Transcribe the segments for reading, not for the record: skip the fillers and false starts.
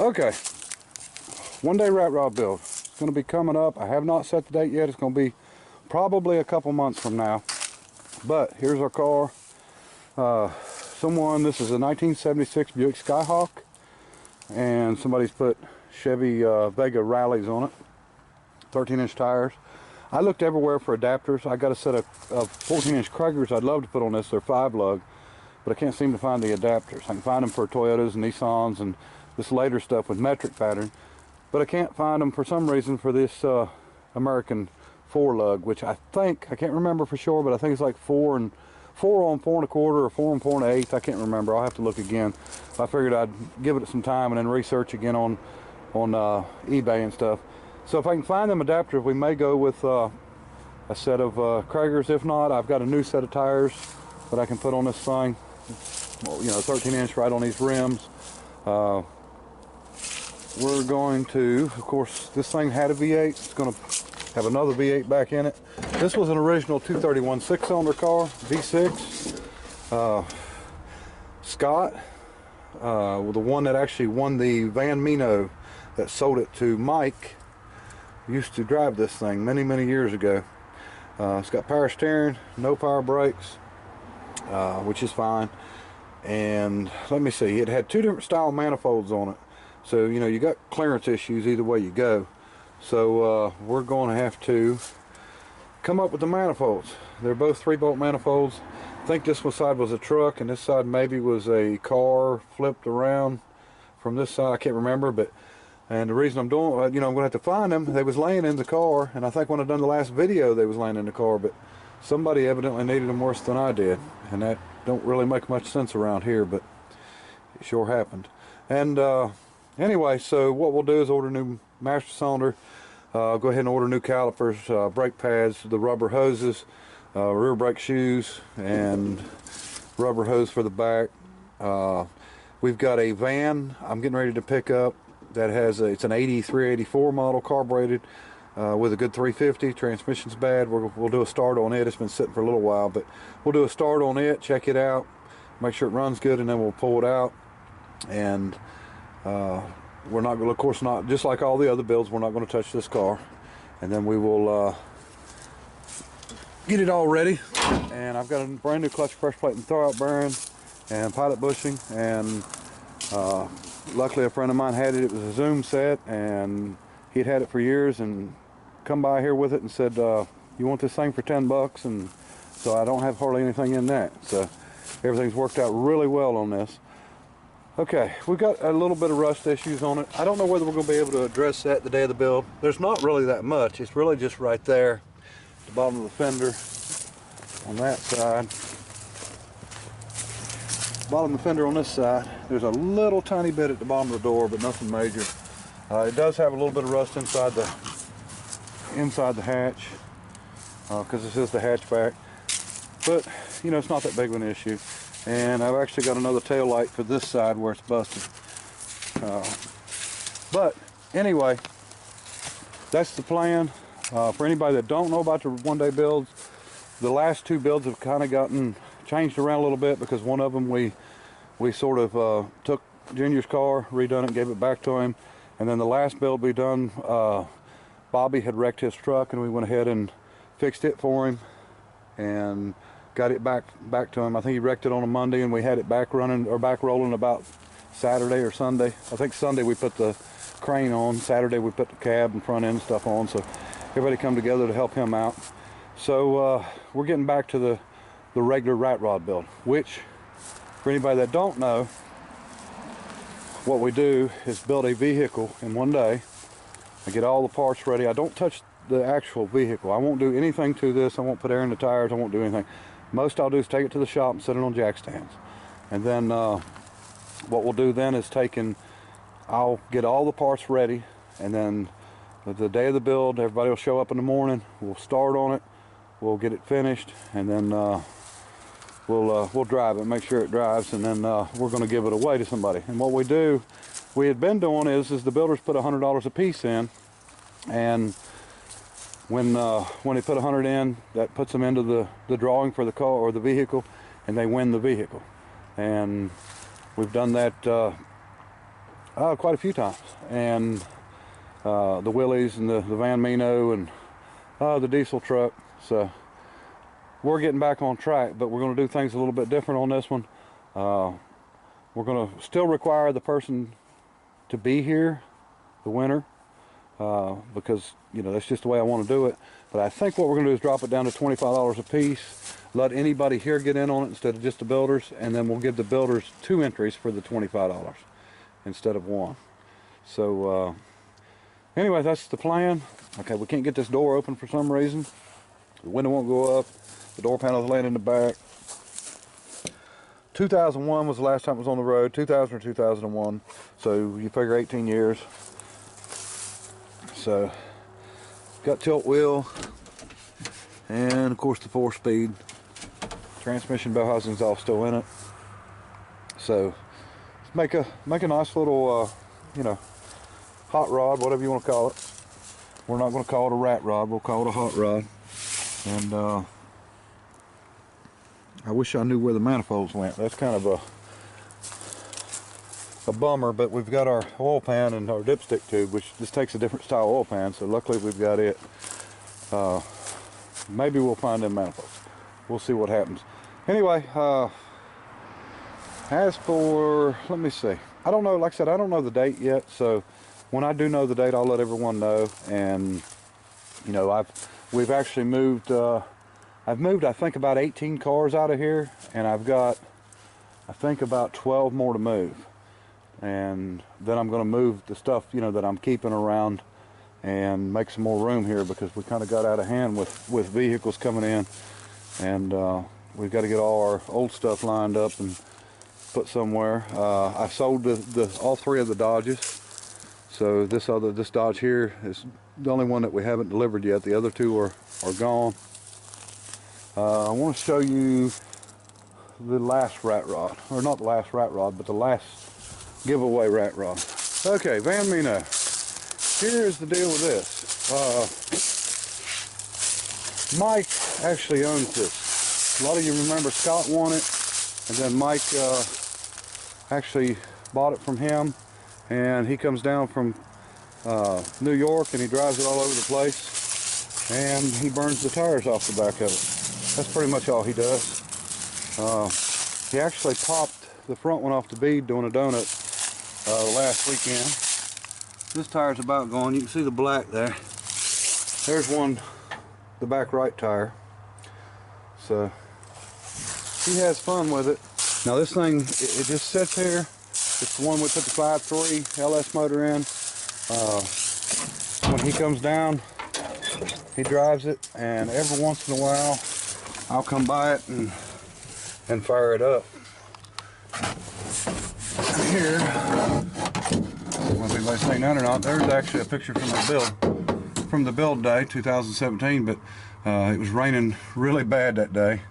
Okay, one-day rat rod build. It's going to be coming up. I have not set the date yet. It's going to be probably a couple months from now. But here's our car. This is a 1976 Buick Skyhawk, and somebody's put Chevy Vega rallies on it. 13-inch tires. I looked everywhere for adapters. I got a set of 14-inch Kragers I'd love to put on this. They're 5-lug, but I can't seem to find the adapters. I can find them for Toyotas and Nissans and this later stuff with metric pattern, but I can't find them for some reason for this American 4-lug, which I can't remember for sure, but I think it's like 4 on 4 1/4 or 4 on 4 1/8. I can't remember. I'll have to look again. I figured I'd give it some time and then research again on eBay and stuff. So if I can find them adapters, we may go with a set of Kragers. If not, I've got a new set of tires that I can put on this thing. Well, you know, 13-inch right on these rims. We're going to, of course, this thing had a V8. It's going to have another V8 back in it. This was an original 231 6-cylinder car, V6. Scott, the one that actually won the Van Mino that sold it to Mike, used to drive this thing many years ago. It's got power steering, no power brakes, which is fine. And let me see, it had 2 different style manifolds on it. So, you know, you got clearance issues either way you go. So we're going to have to come up with the manifolds. They're both 3-bolt manifolds. I think this one side was a truck and this side maybe was a car flipped around from this side. I can't remember, but and the reason I'm doing, you know, I'm going to have to find them. They was laying in the car, and I think when I done the last video, they was laying in the car, but somebody evidently needed them worse than I did, and that don't really make much sense around here, but it sure happened. And anyway, so what we'll do is order a new master cylinder, go ahead and order new calipers, brake pads, the rubber hoses, rear brake shoes, and rubber hose for the back. We've got a van I'm getting ready to pick up that has it's an 83, 84 model carbureted with a good 350. Transmission's bad. We'll do a start on it. It's been sitting for a little while, but we'll do a start on it, check it out, make sure it runs good, and then we'll pull it out. And we're not going to, of course, not just like all the other builds, we're not going to touch this car. And then we will get it all ready. And I've got a brand new clutch pressure plate and throwout bearing and pilot bushing, and luckily a friend of mine had it. It was a Zoom set, and he'd had it for years and come by here with it and said, you want this thing for 10 bucks? And so I don't have hardly anything in that. So everything's worked out really well on this. Okay, we've got a little bit of rust issues on it. I don't know whether we're going to be able to address that the day of the build. There's not really that much. It's really just right there, the bottom of the fender on that side. Bottom of the fender on this side. There's a little tiny bit at the bottom of the door, but nothing major. It does have a little bit of rust inside the hatch, because this is the hatchback. But you know, it's not that big of an issue. And I've actually got another tail light for this side where it's busted. But anyway, that's the plan. For anybody that don't know about the one-day builds, the last 2 builds have kind of gotten changed around a little bit, because one of them we sort of took Junior's car, redone it, and gave it back to him. And then the last build we done, Bobby had wrecked his truck, and we went ahead and fixed it for him and got it back to him. I think he wrecked it on a Monday, and we had it back running or back rolling about Saturday or Sunday. I think Sunday we put the crane on. Saturday we put the cab and front end stuff on. So everybody come together to help him out. So we're getting back to the regular rat rod build, which for anybody that don't know, what we do is build a vehicle in one day. I get all the parts ready. I don't touch the actual vehicle. I won't do anything to this. I won't put air in the tires. I won't do anything. Most I'll do is take it to the shop and set it on jack stands. And then what we'll do then is I'll get all the parts ready, and then the day of the build, everybody will show up in the morning. We'll start on it. We'll get it finished, and then we'll drive it, make sure it drives, and then we're going to give it away to somebody. And what we had been doing is the builders put $100 a piece in, and when they put 100 in, that puts them into the drawing for the car or the vehicle, and they win the vehicle. And we've done that quite a few times, and the Willys and the Van Mino and the diesel truck. So we're getting back on track, but we're going to do things a little bit different on this one. We're going to still require the person to be here the winter, because you know that's just the way I want to do it. But I think what we're going to do is drop it down to $25 a piece, let anybody here get in on it instead of just the builders, and then we'll give the builders 2 entries for the $25 instead of 1. So anyway, that's the plan. Okay, we can't get this door open for some reason. The window won't go up. The door panel's laying in the back. 2001 was the last time it was on the road. 2000 or 2001. So you figure 18 years. So got tilt wheel, and of course the 4-speed. Transmission bell housing's all still in it. So make a nice little you know, hot rod, whatever you want to call it. We're not going to call it a rat rod, we'll call it a hot rod. And I wish I knew where the manifolds went. That's kind of a bummer, but we've got our oil pan and our dipstick tube, which just takes a different style oil pan, so luckily we've got it. Maybe we'll find them manifolds. We'll see what happens. Anyway, as for, let me see. I don't know, like I said, I don't know the date yet, so when I do know the date, I'll let everyone know. And, you know, we've actually moved, I've moved, I think, about 18 cars out of here, and I've got, I think, about 12 more to move. And then I'm going to move the stuff, you know, that I'm keeping around and make some more room here, because we kind of got out of hand with vehicles coming in, and we've got to get all our old stuff lined up and put somewhere. I sold all 3 of the Dodges, so this Dodge here is the only one that we haven't delivered yet. The other 2 are gone. I want to show you the last rat rod, or not the last rat rod, but the last giveaway rat rod. Okay, Van Mino. Here's the deal with this. Mike actually owns this. A lot of you remember Scott won it, and then Mike actually bought it from him, and he comes down from New York and he drives it all over the place, and he burns the tires off the back of it. That's pretty much all he does. He actually popped the front one off the bead doing a donut last weekend. This tire's about gone. You can see the black there. There's one, the back right tire. So he has fun with it. Now this thing, it just sits here. It's the one we put the 5.3 LS motor in. When he comes down, he drives it, and every once in a while I'll come by it and fire it up. Here, I don't know if anybody's seen that or not, there's actually a picture from the build day, 2017, but it was raining really bad that day,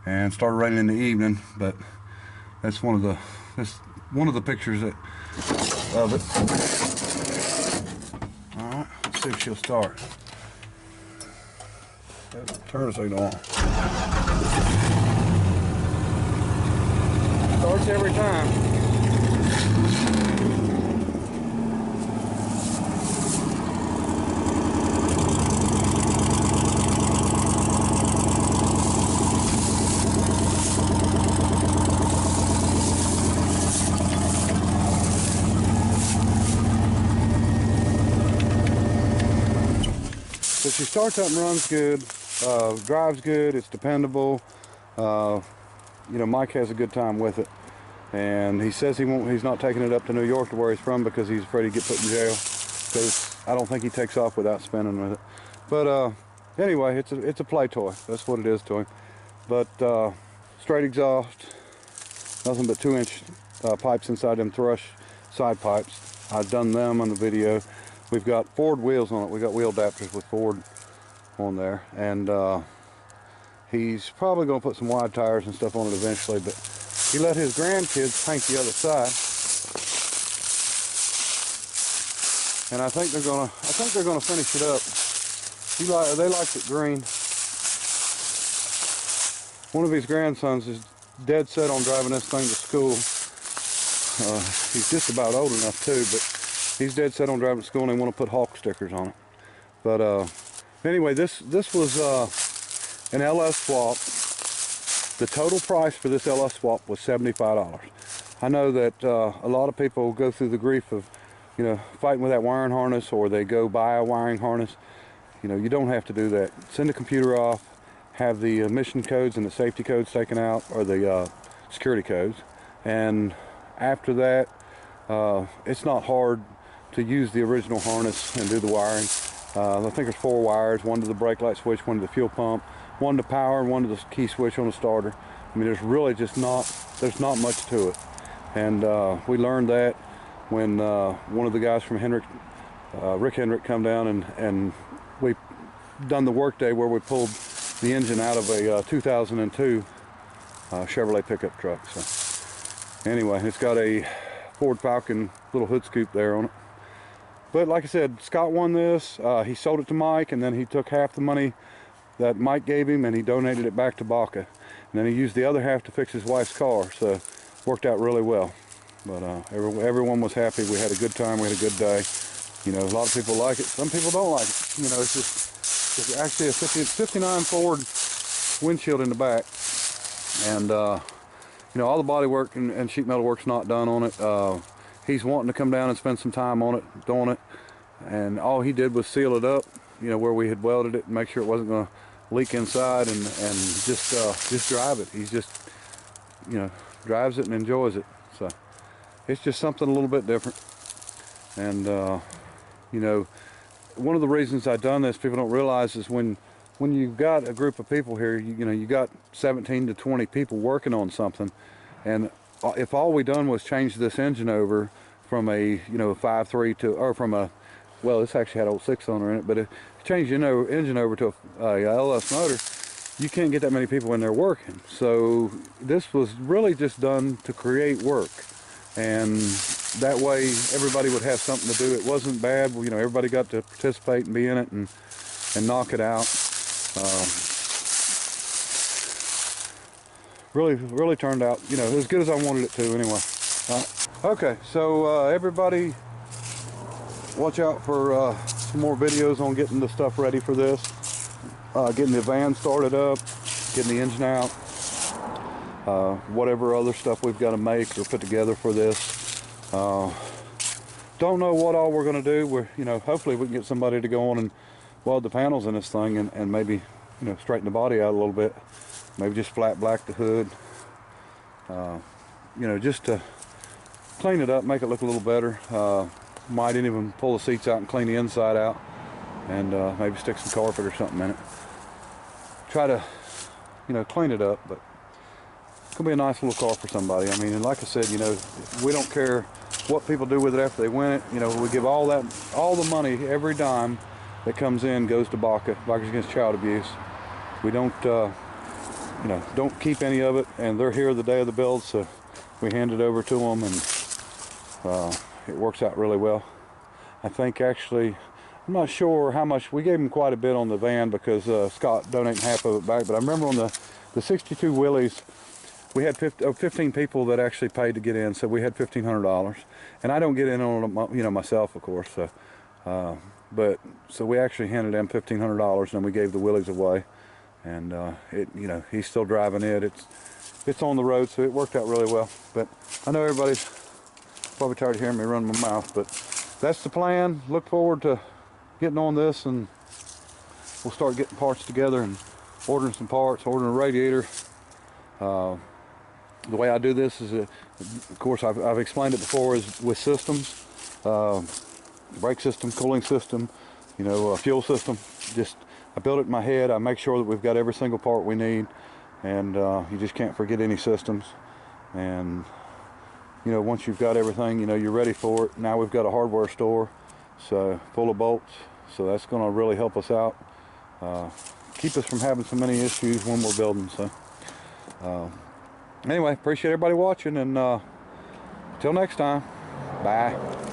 and started raining in the evening, but that's one of the pictures of it. Alright, let's see if she'll start. Turn signal on. Starts every time. So she starts up and runs good, drives good, it's dependable. You know, Mike has a good time with it, and he says he's not taking it up to New York to where he's from because he's afraid he'd get put in jail, because I don't think he takes off without spinning with it. But anyway, it's a play toy. That's what it is to him. But straight exhaust, nothing but 2-inch pipes inside them thrush side pipes. I've done them on the video. We've got Ford wheels on it. We got wheel adapters with Ford on there, and he's probably going to put some wide tires and stuff on it eventually, but he let his grandkids paint the other side, and I think they're gonna finish it up. They liked it green. One of his grandsons is dead set on driving this thing to school, He's just about old enough too, but he's dead set on driving to school and they want to put Hawk stickers on it. But anyway, this was an LS swap. The total price for this LS swap was $75. I know that a lot of people go through the grief of, you know, fighting with that wiring harness, or they go buy a wiring harness. You know, you don't have to do that. Send the computer off, have the emission codes and the safety codes taken out, or the security codes, and after that, it's not hard to use the original harness and do the wiring. I think there's 4 wires, one to the brake light switch, one to the fuel pump, one to power, and one to the key switch on the starter. I mean, there's really just there's not much to it. And we learned that when one of the guys from Rick Hendrick come down, and we done the work day where we pulled the engine out of a 2002 Chevrolet pickup truck. So anyway, it's got a Ford Falcon little hood scoop there on it. But like I said, Scott won this. He sold it to Mike, and then he took half the money that Mike gave him and he donated it back to Baca. And then he used the other half to fix his wife's car, so it worked out really well. But everyone was happy. We had a good time, we had a good day. You know, a lot of people like it, some people don't like it. You know, it's actually a 59 Ford windshield in the back. And you know, all the body work and sheet metal work's not done on it. He's wanting to come down and spend some time on it, doing it. And all he did was seal it up, you know, where we had welded it, and make sure it wasn't going to leak inside, and just drive it. He's just, you know, drives it and enjoys it. So it's just something a little bit different. And you know, one of the reasons I've done this, people don't realize, is when you've got a group of people here, you know, you got 17 to 20 people working on something, and if all we done was change this engine over from a, you know, 5.3 to, or from a, well, this actually had old 6-cylinder in it, but if you change the engine over to a LS motor, you can't get that many people in there working. So this was really just done to create work, and that way everybody would have something to do. It wasn't bad, you know, everybody got to participate and be in it and knock it out. Really turned out, you know, as good as I wanted it to anyway. Okay, so everybody watch out for some more videos on getting the stuff ready for this, getting the van started up, getting the engine out, whatever other stuff we've got to make or put together for this. Don't know what all we're going to do. We're, you know, hopefully we can get somebody to go on and weld the panels in this thing, and maybe, you know, straighten the body out a little bit. Maybe just flat black the hood, you know, just to clean it up, make it look a little better. Might even pull the seats out and clean the inside out, and maybe stick some carpet or something in it. Try to, you know, clean it up, but it's gonna be a nice little car for somebody. I mean, and like I said, you know, we don't care what people do with it after they win it. You know, we give all the money, every dime that comes in goes to Baca, Bikers Against Child Abuse. We don't, you know, don't keep any of it, and they're here the day of the build, so we hand it over to them, and it works out really well. I think actually, I'm not sure how much, we gave them quite a bit on the van because Scott donated half of it back, but I remember on the 62 Willys, we had 15 people that actually paid to get in, so we had $1,500, and I don't get in on it, you know, myself, of course, so, but so we actually handed them $1,500, and we gave the Willys away. And it, you know, he's still driving it. It's on the road, so it worked out really well. But I know everybody's probably tired of hearing me run my mouth, but that's the plan. Look forward to getting on this, and we'll start getting parts together and ordering some parts, ordering a radiator. The way I do this is, of course, I've explained it before, is with systems, brake system, cooling system, you know, fuel system. Just I build it in my head. I make sure that we've got every single part we need, and you just can't forget any systems. And you know, once you've got everything, you know, you're ready for it. Now we've got a hardware store, so full of bolts, so that's going to really help us out, keep us from having so many issues when we're building. So anyway, appreciate everybody watching, and until next time, bye.